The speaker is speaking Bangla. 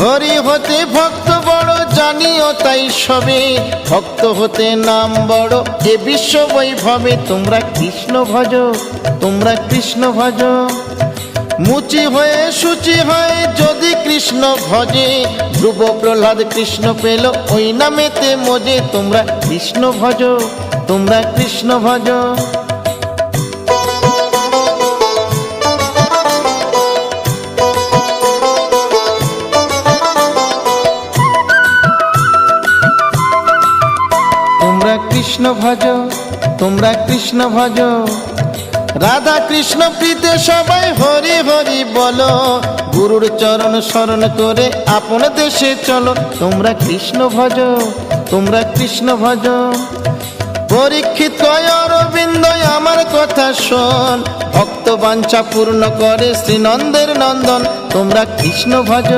হরি হতে ভক্ত বড় জানিও তাই সবে, ভক্ত হতে নাম বড় এ বিশ্ব বৈভবে। তোমরা কৃষ্ণ ভজ, তোমরা কৃষ্ণ ভজ। মুচি হয়ে শুচি হয় যদি কৃষ্ণ ভজে, ধ্রুব প্রহ্লাদ কৃষ্ণ পেল ওই নামেতে মজে। তোমরা কৃষ্ণ ভজ, তোমরা কৃষ্ণ ভজ। তোমরা কৃষ্ণ ভজ, তোমরা কৃষ্ণ ভজ। রাধা কৃষ্ণ প্রীতে সবাই হরি হরি বলো, গুরুর চরণ শরণ করে আপন দেশে চলো। তোমরা কৃষ্ণ ভজ, তোমরা কৃষ্ণ ভজ। পরীক্ষিত কয় অরবিন্দ আমার কথা শোন, ভক্ত বাঞ্ছা পূর্ণ করে শ্রীনন্দের নন্দন। তোমরা কৃষ্ণ ভজ।